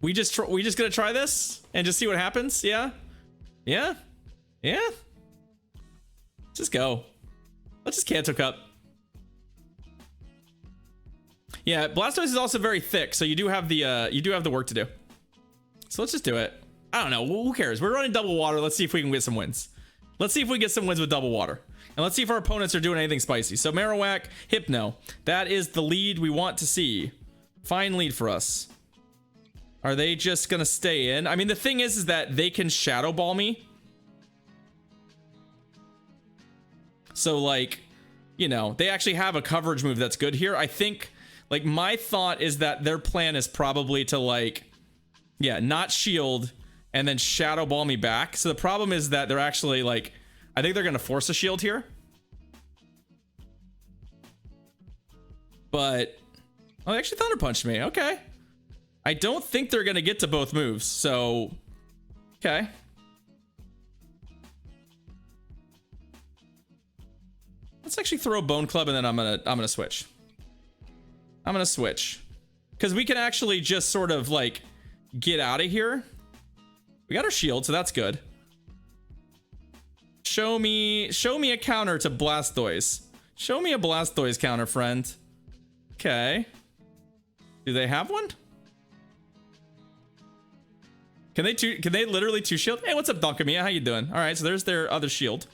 We just gonna try this and just see what happens. Yeah. Just go. Let's just Kanto Cup. Yeah, Blastoise is also very thick, so you do have the work to do. So let's just do it. I don't know. Who cares? We're running double water. Let's see if we can get some wins. Let's see if we get some wins with double water. And let's see if our opponents are doing anything spicy. So Marowak, Hypno. That is the lead we want to see. Fine lead for us. Are they just gonna stay in? I mean, the thing is that they can Shadow Ball me. So like, you know, they actually have a coverage move that's good here. I think, like, my thought is that their plan is probably to, like, yeah, not shield and then Shadow Ball me back. So the problem is that they're actually, like, I think they're gonna force a shield here. But, oh, they actually Thunder Punched me. Okay. I don't think they're gonna get to both moves, so okay. Let's actually throw Bone Club and then I'm gonna switch. I'm gonna switch. Because we can actually just sort of like get out of here. We got our shield, so that's good. Show me a counter to Blastoise. Show me a Blastoise counter, friend. Okay. Do they have one? Can they literally two shield? Hey, what's up, Donkamia? How you doing? All right, so there's their other shield.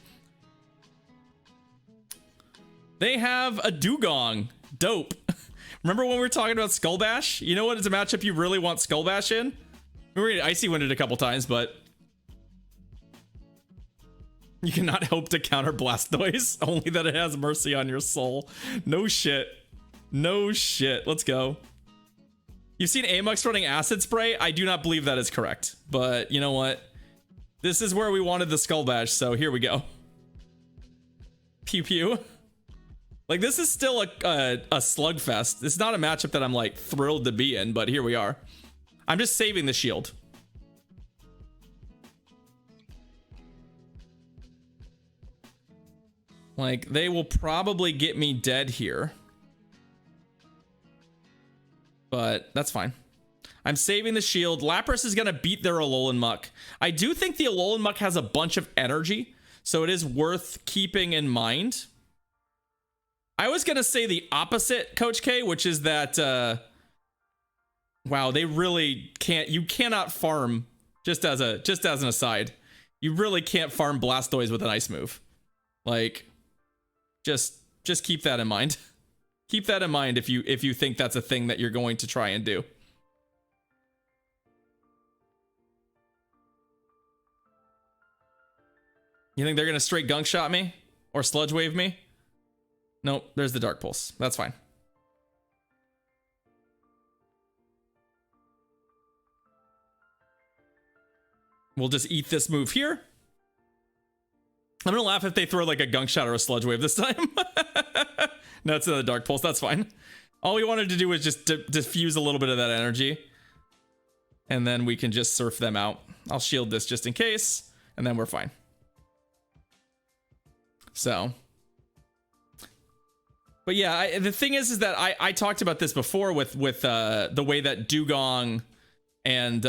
They have a Dugong. Dope. Remember when we were talking about Skull Bash? You know what is a matchup you really want Skull Bash in? We were Icy Winded a couple times, but you cannot hope to counter Blastoise. Only that it has mercy on your soul. No shit. No shit. Let's go. You've seen Amux running Acid Spray? I do not believe that is correct. But you know what? This is where we wanted the Skull Bash, so here we go. Pew pew. Like, this is still a slugfest. It's not a matchup that I'm, like, thrilled to be in, but here we are. I'm just saving the shield. Like, they will probably get me dead here. But that's fine. I'm saving the shield. Lapras is going to beat their Alolan Muck. I do think the Alolan Muck has a bunch of energy, so it is worth keeping in mind. I was going to say the opposite, Coach K, which is that, wow, they really can't, you cannot farm, just as an aside, you really can't farm Blastoise with an ice move. Like, just keep that in mind. Keep that in mind if you think that's a thing that you're going to try and do. You think they're going to straight Gunk Shot me? Or Sludge Wave me? Nope, there's the Dark Pulse. That's fine. We'll just eat this move here. I'm gonna laugh if they throw like a Gunk Shot or a Sludge Wave this time. No, it's another Dark Pulse. That's fine. All we wanted to do was just diffuse a little bit of that energy. And then we can just surf them out. I'll shield this just in case. And then we're fine. So. But yeah, the thing is that I talked about this before with the way that Dugong and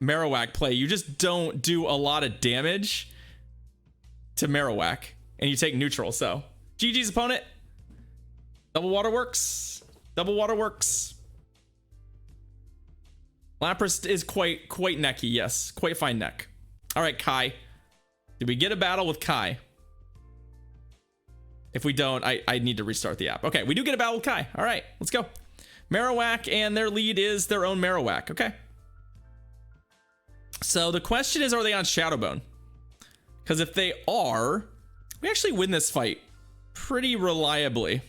Marowak play. You just don't do a lot of damage to Marowak. And you take neutral, so. GG's opponent. Double water works. Double water works. Lapras is quite necky, yes. Quite fine neck. All right, Kai. Did we get a battle with Kai? If we don't, I need to restart the app. Okay, we do get a battle with Kai. All right, let's go. Marowak, and their lead is their own Marowak. Okay. So the question is, are they on Shadow Bone? Because if they are, we actually win this fight pretty reliably.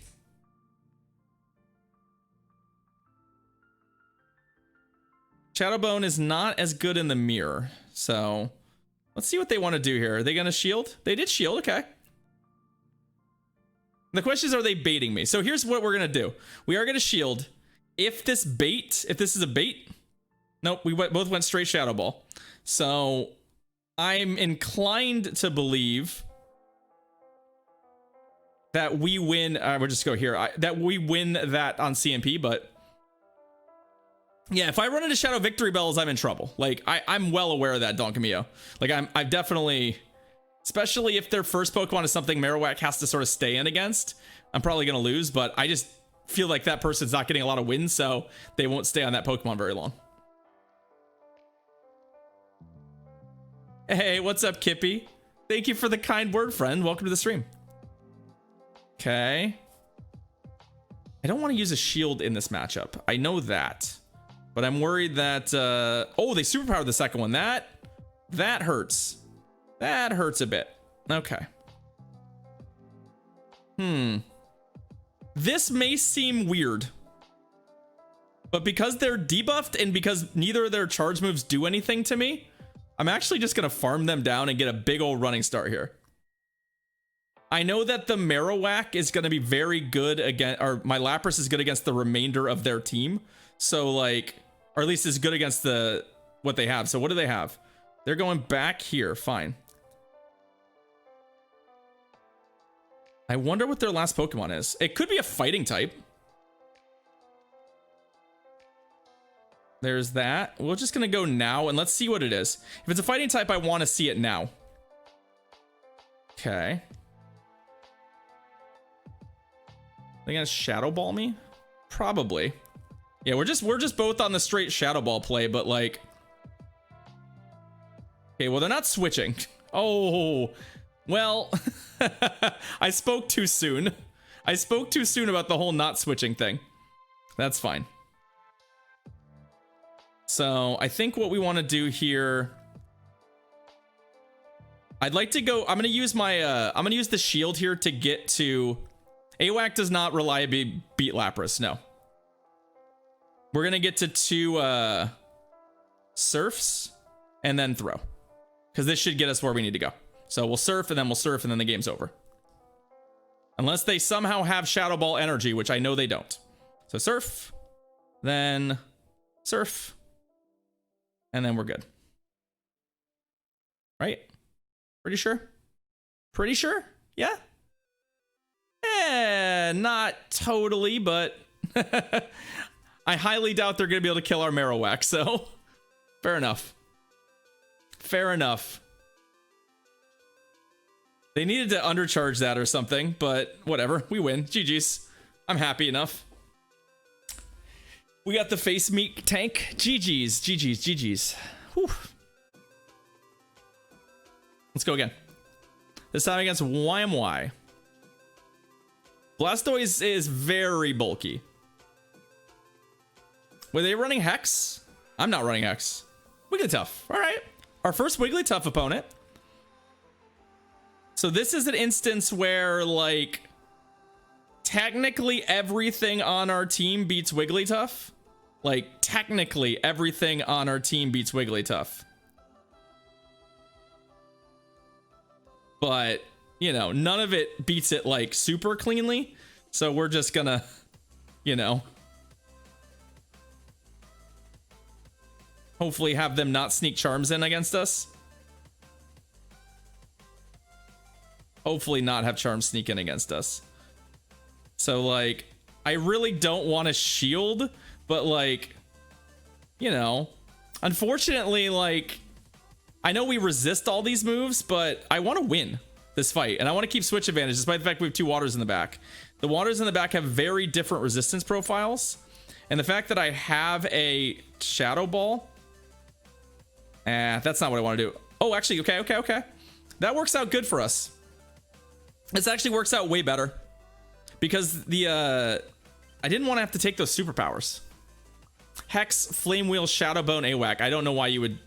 Shadow Bone is not as good in the mirror. So let's see what they want to do here. Are they going to shield? They did shield. Okay. The question is, are they baiting me? So here's what we're going to do. We are going to shield. If this is a bait. Nope. We both went straight Shadow Ball. So I'm inclined to believe that we win. We'll just go here. That we win that on CMP, but Yeah, if I run into Shadow Victory Bells, I'm in trouble. Like, I'm well aware of that, Donkemio. Like, I've definitely, especially if their first Pokemon is something Marowak has to sort of stay in against, I'm probably going to lose, but I just feel like that person's not getting a lot of wins, so they won't stay on that Pokemon very long. Hey, what's up, Kippy? Thank you for the kind word, friend. Welcome to the stream. Okay. I don't want to use a shield in this matchup. I know that. But I'm worried that, oh, they superpowered the second one. That hurts. That hurts a bit. Okay. This may seem weird. But because they're debuffed and because neither of their charge moves do anything to me, I'm actually just going to farm them down and get a big old running start here. I know that the Marowak is going to be very good against, or my Lapras is good against the remainder of their team. So, like, or at least is good against what they have. So what do they have? They're going back here. Fine. I wonder what their last Pokemon is. It could be a fighting type. There's that. We're just going to go now and let's see what it is. If it's a fighting type, I want to see it now. Okay. They're going to Shadow Ball me? Probably. Yeah, we're just both on the straight Shadow Ball play, but like, okay, well, they're not switching. Oh, well, I spoke too soon. I spoke too soon about the whole not switching thing. That's fine. So I think what we want to do here, I'd like to go, I'm going to use my, I'm going to use the shield here to get to, AWAC does not reliably beat Lapras, no. We're going to get to 2 surfs and then throw. Because this should get us where we need to go. So we'll surf and then the game's over. Unless they somehow have Shadow Ball energy, which I know they don't. So surf, then surf, and then we're good. Right? Pretty sure? Pretty sure? Yeah? Not totally, but... I highly doubt they're going to be able to kill our Marowak, so fair enough. Fair enough. They needed to undercharge that or something, but whatever. We win. GG's. I'm happy enough. We got the face meat tank. GG's. GG's. GG's. Whew. Let's go again. This time against YMY. Blastoise is very bulky. Were they running Hex? I'm not running Hex. Wigglytuff. All right. Our first Wigglytuff opponent. So this is an instance where, like, technically everything on our team beats Wigglytuff. Like, technically everything on our team beats Wigglytuff. But, you know, none of it beats it, like, super cleanly. So we're just gonna, you know, hopefully have them not sneak charms in against us. Hopefully not have charms sneak in against us. So, like, I really don't want to shield, but, like, you know, unfortunately, like, I know we resist all these moves, but I want to win this fight, and I want to keep switch advantage despite the fact we have 2 waters in the back. The waters in the back have very different resistance profiles, and the fact that I have a Shadow Ball, that's not what I want to do. Oh, actually, okay. That works out good for us. This actually works out way better because the I didn't want to have to take those superpowers. Hex, Flame Wheel, Shadow Bone, AWAC. I don't know why you would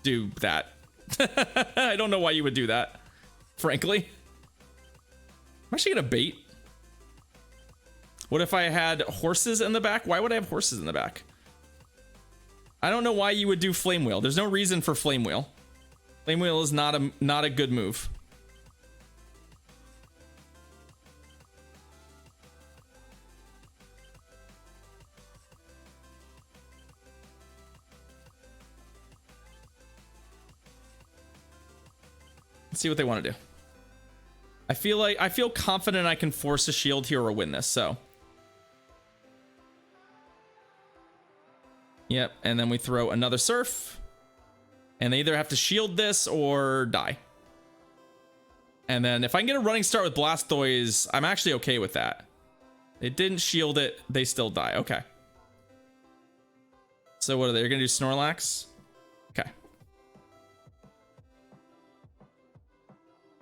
do that. I don't know why you would do that, frankly. I'm actually gonna bait. What if I had horses in the back? Why would I have horses in the back? I don't know why you would do Flame Wheel. There's no reason for Flame Wheel. Flame Wheel is not a good move. Let's see what they want to do. I feel confident I can force a shield here or win this, so. Yep, and then we throw another Surf. And they either have to shield this or die. And then if I can get a running start with Blastoise, I'm actually okay with that. It didn't shield it. They still die. Okay. So what are they? They're going to do Snorlax? Okay.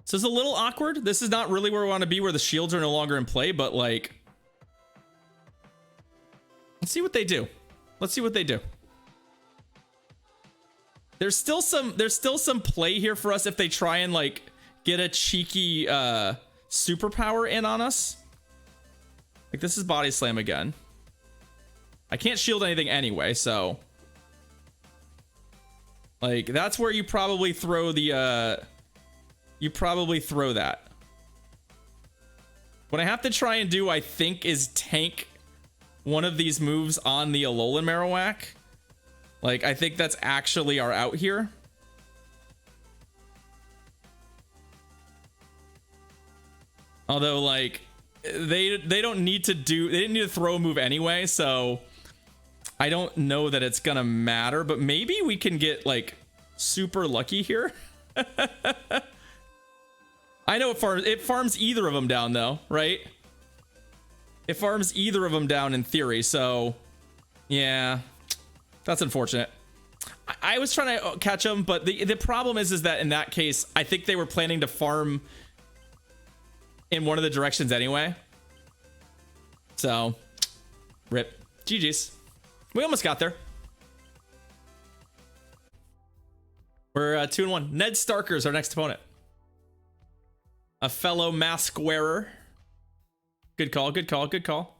So it's a little awkward. This is not really where we want to be, where the shields are no longer in play, but like... Let's see what they do. Let's see what they do. There's still some play here for us if they try and like get a cheeky superpower in on us. Like this is Body Slam again. I can't shield anything anyway, so like that's where you probably throw the that. What I have to try and do, I think, is tank one of these moves on the Alolan Marowak. Like, I think that's actually our out here. Although, like, they didn't need to throw a move anyway, so I don't know that it's gonna matter, but maybe we can get, like, super lucky here. I know it farms either of them down, though, right? It farms either of them down in theory, so yeah. That's unfortunate. I was trying to catch them, but the problem is that in that case, I think they were planning to farm in one of the directions anyway. So, rip. GG's. We almost got there. We're 2-1. Ned Starker's our next opponent. A fellow mask wearer. Good call, good call, good call.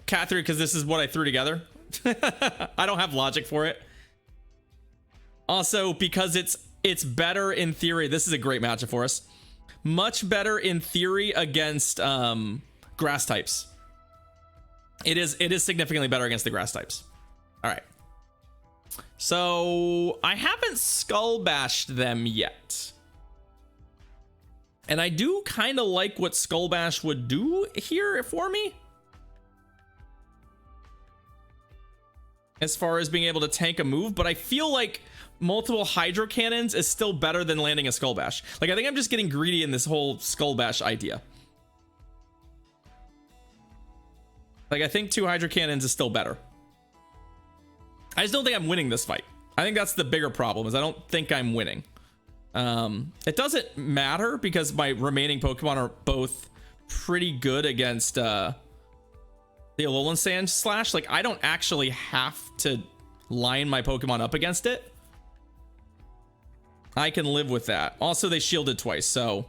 Cat 3, because this is what I threw together. I don't have logic for it. Also, because it's better in theory. This is a great matchup for us. Much better in theory against grass types. It is significantly better against the grass types. All right. So I haven't skull bashed them yet. And I do kind of like what Skull Bash would do here for me. As far as being able to tank a move, but I feel like multiple Hydro Cannons is still better than landing a Skull Bash. Like, I think I'm just getting greedy in this whole Skull Bash idea. Like, I think 2 Hydro Cannons is still better. I just don't think I'm winning this fight. I think that's the bigger problem, is I don't think I'm winning. It doesn't matter because my remaining Pokemon are both pretty good against the Alolan Sandslash. Like, I don't actually have to line my Pokemon up against it. I can live with that. Also, they shielded twice, so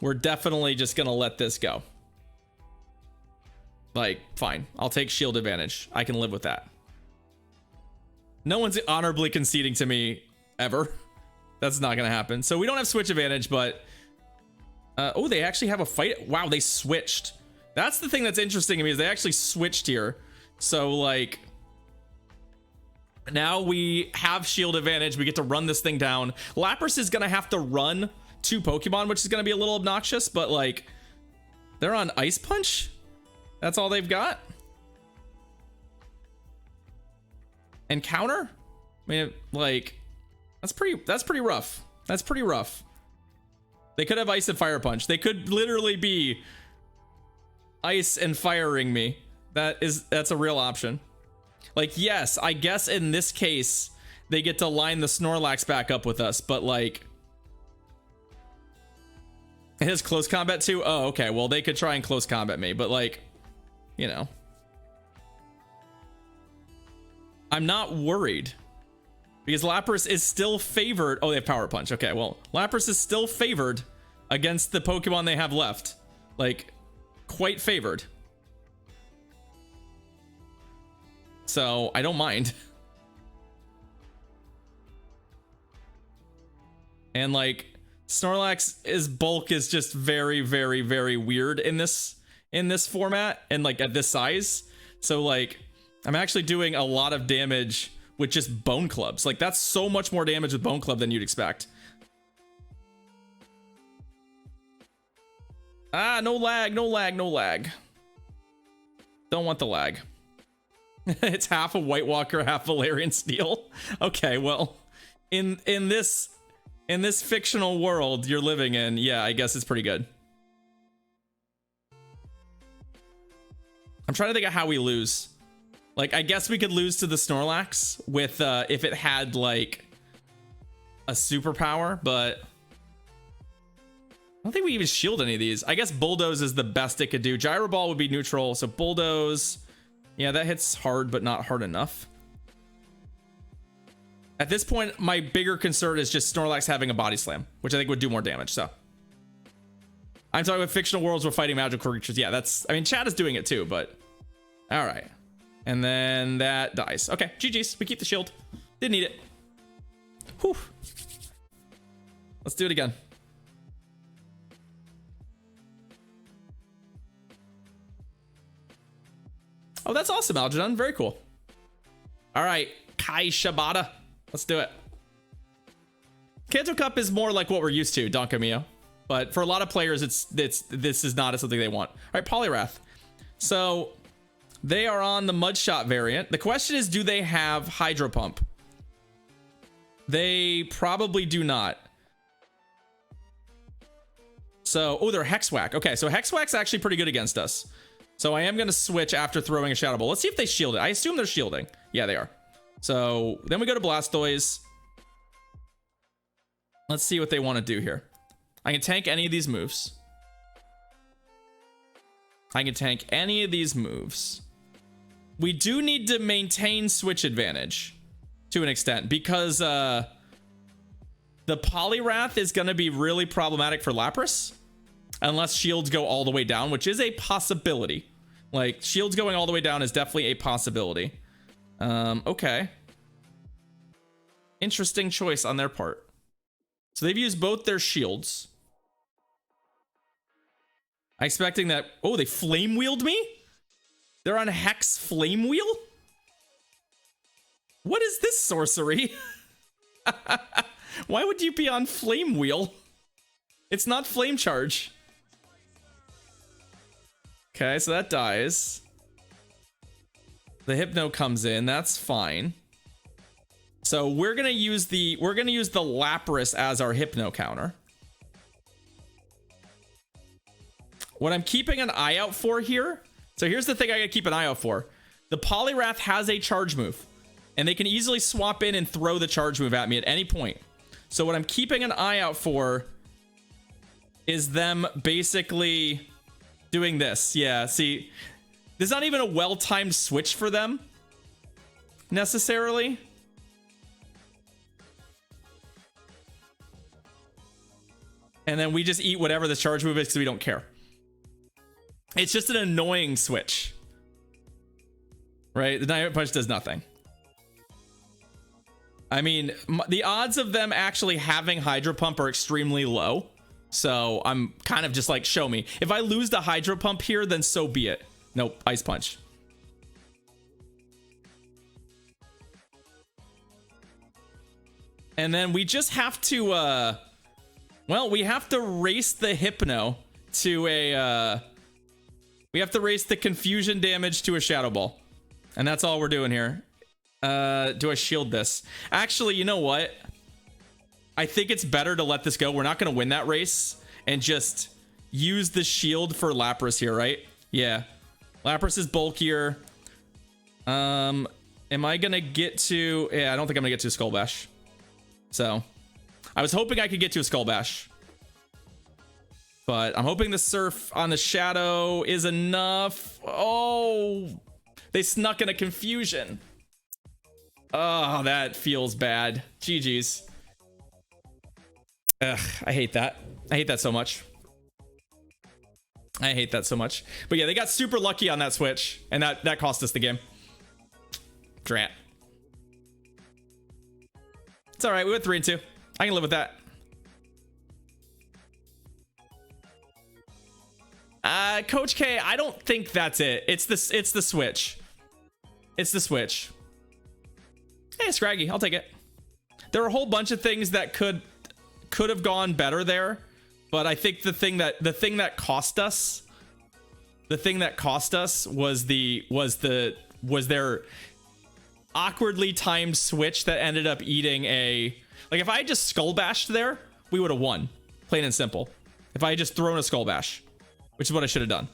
we're definitely just gonna let this go. Like, fine. I'll take shield advantage. I can live with that. No one's honorably conceding to me ever. That's not gonna happen. So we don't have switch advantage, but oh, they actually have a fight. Wow, they switched. That's the thing that's interesting to me, is they actually switched here. So like, now we have shield advantage. We get to run this thing down. Lapras is gonna have to run 2 Pokemon, which is gonna be a little obnoxious, but like, they're on Ice Punch. That's all they've got. And counter? I mean, like, that's pretty rough. That's pretty rough. They could have Ice and Fire Punch. They could literally be ice and firing me. That's a real option. Like, yes, I guess in this case they get to line the Snorlax back up with us, but like, it has close combat too. Oh, okay. Well, they could try and close combat me, but like, you know, I'm not worried because Lapras is still favored. Oh, they have Power Punch. Okay, well, Lapras is still favored against the Pokemon they have left. Like, quite favored. So I don't mind. And like, Snorlax's bulk is just very, very, very weird in this format and like at this size. So like, I'm actually doing a lot of damage with just Bone Clubs. Like, that's so much more damage with Bone Club than you'd expect. Ah, no lag, no lag, no lag. Don't want the lag. It's half a White Walker, half Valerian Steel. Okay, well, in this fictional world you're living in, yeah, I guess it's pretty good. I'm trying to think of how we lose. Like, I guess we could lose to the Snorlax with if it had like a superpower, but I don't think we even shield any of these. I guess Bulldoze is the best it could do. Gyro Ball would be neutral, so Bulldoze, yeah, that hits hard, but not hard enough. At this point, my bigger concern is just Snorlax having a Body Slam, which I think would do more damage, so. I'm talking about fictional worlds where fighting magical creatures. Yeah, that's, I mean, Chad is doing it too, but all right. And then that dies. Okay, GG's. We keep the shield. Didn't need it. Whew. Let's do it again. Oh, that's awesome, Algernon. Very cool. All right, Kai Shibata. Let's do it. Kanto Cup is more like what we're used to, Donkamio. But for a lot of players, this is not something they want. All right, Poliwrath. So they are on the Mudshot variant. The question is, do they have Hydro Pump? They probably do not. So, oh, they're Hex Whack. Okay, so Hex Whack's actually pretty good against us. So I am going to switch after throwing a Shadow Ball. Let's see if they shield it. I assume they're shielding. Yeah, they are. So then we go to Blastoise. Let's see what they want to do here. I can tank any of these moves. I can tank any of these moves. We do need to maintain switch advantage to an extent because the Poliwrath is going to be really problematic for Lapras unless shields go all the way down, which is a possibility. Like, shields going all the way down is definitely a possibility. Okay. Interesting choice on their part. So they've used both their shields. I'm expecting that. Oh, they flame wheeled me? They're on Hex Flame Wheel? What is this sorcery? Why would you be on Flame Wheel? It's not Flame Charge. Okay, so that dies. The Hypno comes in. That's fine. So we're gonna use the Lapras as our Hypno counter. What I'm keeping an eye out for here. So here's the thing I gotta keep an eye out for. The Poliwrath has a charge move, and they can easily swap in and throw the charge move at me at any point. So what I'm keeping an eye out for is them basically doing this. Yeah, see, there's not even a well-timed switch for them necessarily. And then we just eat whatever the charge move is because we don't care. It's just an annoying switch. Right? The Dynamite Punch does nothing. I mean, the odds of them actually having Hydro Pump are extremely low. So I'm kind of just like, show me. If I lose the Hydro Pump here, then so be it. Nope, Ice Punch. And then we just have to, well, we have to race the Hypno to a, we have to race the confusion damage to a Shadow Ball. And that's all we're doing here. Do I shield this? Actually, you know what? I think it's better to let this go. We're not going to win that race and just use the shield for Lapras here, right? Yeah. Lapras is bulkier. Am I going to get to... Yeah, I don't think I'm going to get to a Skull Bash. So, I was hoping I could get to a Skull Bash. But I'm hoping the Surf on the Shadow is enough. Oh, they snuck in a confusion. Oh, that feels bad. GG's. Ugh, I hate that. I hate that so much. I hate that so much. But yeah, they got super lucky on that switch, and that cost us the game. Drat. It's all right. We went 3-2. I can live with that. Coach K, I don't think that's it. It's the switch. It's the switch. Hey, Scraggy, I'll take it. There are a whole bunch of things that could have gone better there, but I think the thing that cost us was the was their awkwardly timed switch that ended up eating a... Like, if I had just Skull Bashed there, we would have won. Plain and simple. If I had just thrown a Skull Bash, which is what I should have done.